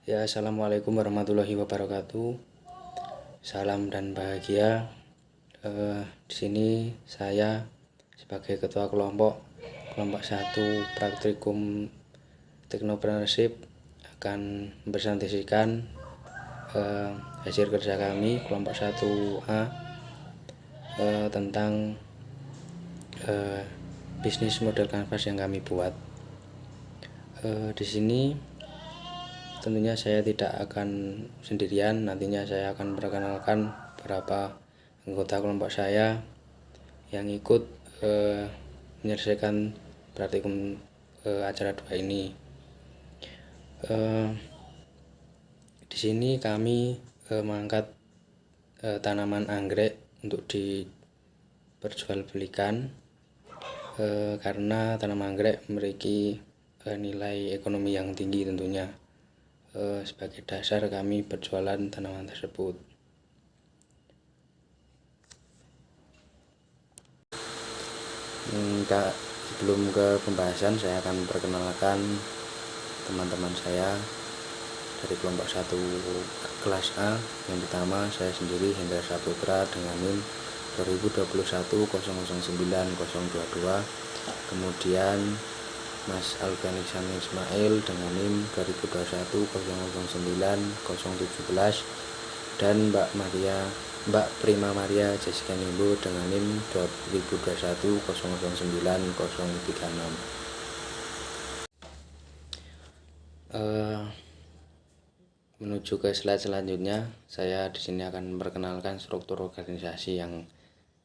Ya, assalamualaikum warahmatullahi wabarakatuh. Salam dan bahagia. Di sini saya sebagai ketua kelompok 1 Praktikum Technopreneurship akan mempresentasikan hasil kerja kami kelompok 1A tentang bisnis model kanvas yang kami buat. Di sini tentunya saya tidak akan sendirian, nantinya saya akan memperkenalkan beberapa anggota kelompok saya yang ikut menyelesaikan praktikum acara 2 ini. Di sini kami mengangkat tanaman anggrek untuk diperjualbelikan karena tanaman anggrek memiliki nilai ekonomi yang tinggi tentunya. Sebagai dasar kami berjualan tanaman tersebut. Sebelum ke pembahasan, saya akan memperkenalkan teman-teman saya dari kelompok 1 kelas A. Yang pertama, saya sendiri Hendra Saputra dengan NIM 2021009022. Kemudian Mas Alfian Iksan Ismail dengan NIM 2021009017 dan Mbak Prima Maria Jessica Nimbo dengan NIM 2021009036. Menuju ke slide selanjutnya, saya di sini akan memperkenalkan struktur organisasi yang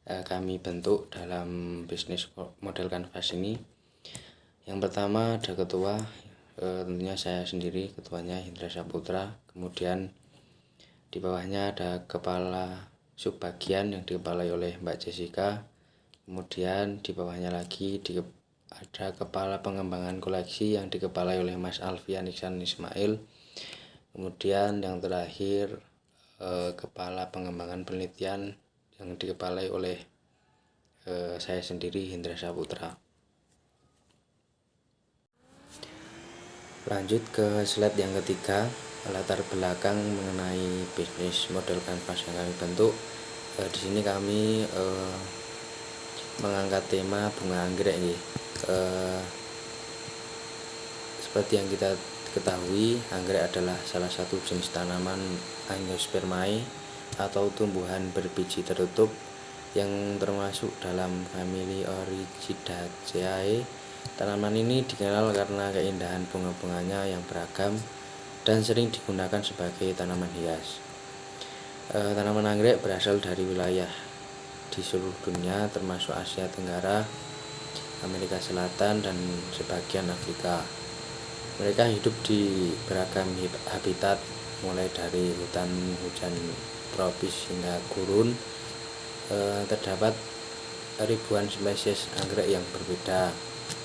kami bentuk dalam bisnis model kanvas ini. Yang pertama ada ketua, tentunya saya sendiri ketuanya Hendra Saputra. Kemudian di bawahnya ada kepala subbagian yang dikepalai oleh Mbak Jessica. Kemudian di bawahnya lagi ada kepala pengembangan koleksi yang dikepalai oleh Mas Alfian Iksan Ismail. Kemudian yang terakhir kepala pengembangan penelitian yang dikepalai oleh saya sendiri Hendra Saputra. Lanjut ke slide yang ketiga, latar belakang mengenai bisnis model kanvas yang kami bentuk. Di sini kami mengangkat tema bunga anggrek. Seperti yang kita ketahui, anggrek adalah salah satu jenis tanaman Angiospermae atau tumbuhan berbiji tertutup yang termasuk dalam famili Orchidaceae. Tanaman ini dikenal karena keindahan bunga-bunganya yang beragam dan sering digunakan sebagai tanaman hias. Tanaman anggrek berasal dari wilayah di seluruh dunia termasuk Asia Tenggara, Amerika Selatan, dan sebagian Afrika. Mereka hidup di beragam habitat, mulai dari hutan hujan tropis hingga gurun. Terdapat ribuan spesies anggrek yang berbeda,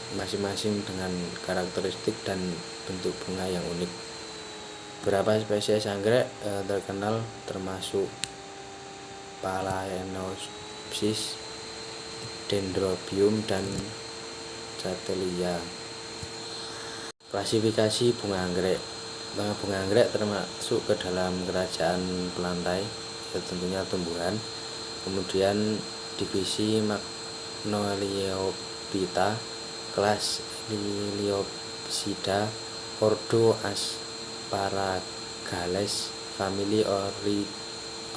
masing-masing dengan karakteristik dan bentuk bunga yang unik. Beberapa spesies anggrek terkenal termasuk Phalaenopsis, Dendrobium, dan Catelia. Klasifikasi bunga anggrek. Bunga anggrek termasuk ke dalam kerajaan pelantai, tentunya tumbuhan. Kemudian divisi Magnoliophyta, kelas Liliopsida, ordo Asparagales, famili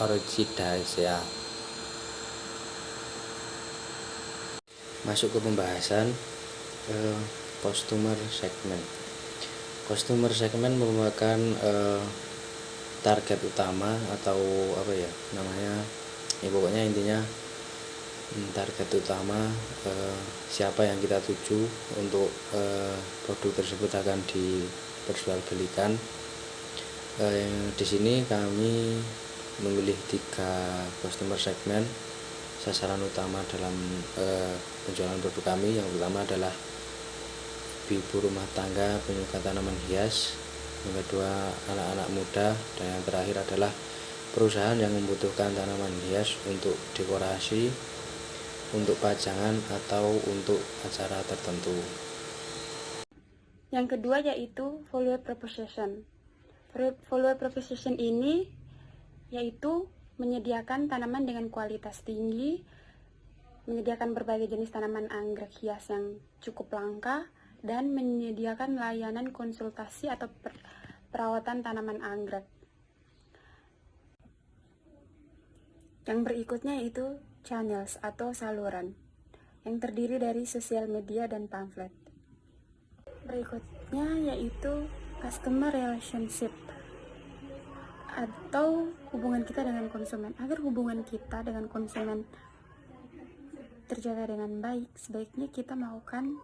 Orchidaceae. Masuk ke pembahasan customer segment. Customer segment merupakan target utama atau pokoknya intinya target utama siapa yang kita tuju untuk produk tersebut akan diperjualbelikan. Di sini kami memilih 3 customer segment sasaran utama dalam penjualan produk kami. Yang pertama adalah ibu rumah tangga penyuka tanaman hias, yang kedua anak-anak muda, dan yang terakhir adalah perusahaan yang membutuhkan tanaman hias untuk dekorasi, untuk pajangan, atau untuk acara tertentu. Yang kedua yaitu value proposition. Follower proposition ini yaitu menyediakan tanaman dengan kualitas tinggi, menyediakan berbagai jenis tanaman anggrek hias yang cukup langka, dan menyediakan layanan konsultasi atau perawatan tanaman anggrek. Yang berikutnya yaitu channels atau saluran, yang terdiri dari sosial media dan pamflet. Berikutnya yaitu customer relationship atau hubungan kita dengan konsumen. Agar hubungan kita dengan konsumen terjaga dengan baik, sebaiknya kita melakukan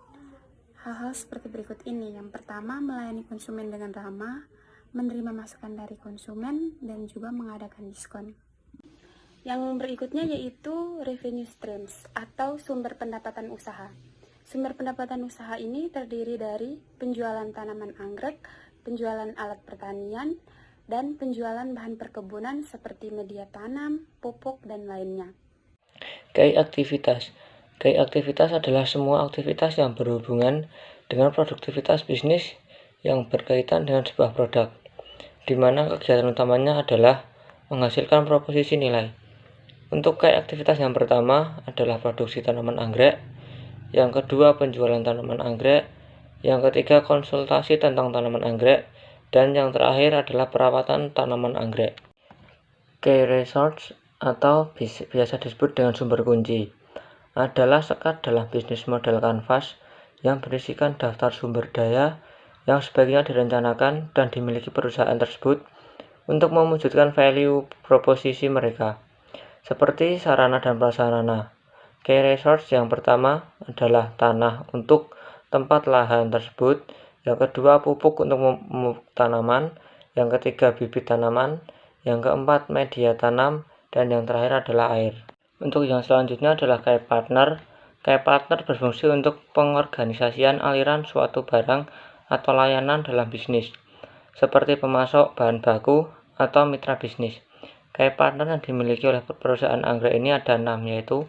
hal-hal seperti berikut ini. Yang pertama, melayani konsumen dengan ramah, menerima masukan dari konsumen, dan juga mengadakan diskon. Yang berikutnya yaitu revenue streams atau sumber pendapatan usaha. Sumber pendapatan usaha ini terdiri dari penjualan tanaman anggrek, penjualan alat pertanian, dan penjualan bahan perkebunan seperti media tanam, pupuk, dan lainnya. KI aktivitas. KI aktivitas adalah semua aktivitas yang berhubungan dengan produktivitas bisnis yang berkaitan dengan sebuah produk, di mana kegiatan utamanya adalah menghasilkan proposisi nilai. Untuk KI aktivitas yang pertama adalah produksi tanaman anggrek, yang kedua penjualan tanaman anggrek, yang ketiga konsultasi tentang tanaman anggrek, dan yang terakhir adalah perawatan tanaman anggrek. Key resource atau biasa disebut dengan sumber kunci adalah sekat dalam bisnis model kanvas yang berisikan daftar sumber daya yang sebaiknya direncanakan dan dimiliki perusahaan tersebut untuk mewujudkan value proposisi mereka, seperti sarana dan prasarana. Key resource yang pertama adalah tanah untuk tempat lahan tersebut, yang kedua pupuk untuk memupuk tanaman, yang ketiga bibit tanaman, yang keempat media tanam, dan yang terakhir adalah air. Untuk yang selanjutnya adalah key partner. Key partner berfungsi untuk pengorganisasian aliran suatu barang atau layanan dalam bisnis, seperti pemasok bahan baku atau mitra bisnis. Key partner yang dimiliki oleh perusahaan anggrek ini ada 6, yaitu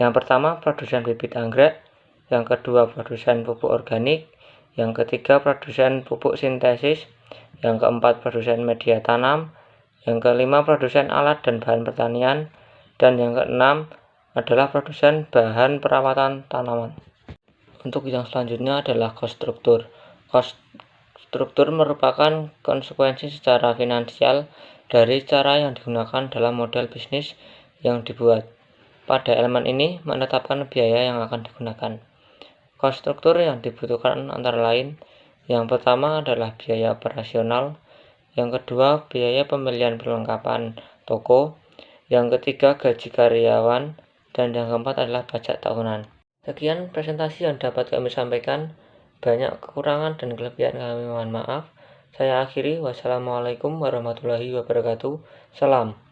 yang pertama produsen bibit anggrek, yang kedua produsen pupuk organik, yang ketiga produsen pupuk sintesis, yang keempat produsen media tanam, yang kelima produsen alat dan bahan pertanian, dan yang keenam adalah produsen bahan perawatan tanaman. Untuk yang selanjutnya adalah cost structure. Cost structure merupakan konsekuensi secara finansial dari cara yang digunakan dalam model bisnis yang dibuat. Pada elemen ini menetapkan biaya yang akan digunakan. Cost structure yang dibutuhkan antara lain, yang pertama adalah biaya operasional, yang kedua biaya pembelian perlengkapan toko, yang ketiga gaji karyawan, dan yang keempat adalah pajak tahunan. Sekian presentasi yang dapat kami sampaikan. Banyak kekurangan dan kelebihan kami mohon maaf. Saya akhiri. Wassalamualaikum warahmatullahi wabarakatuh. Salam.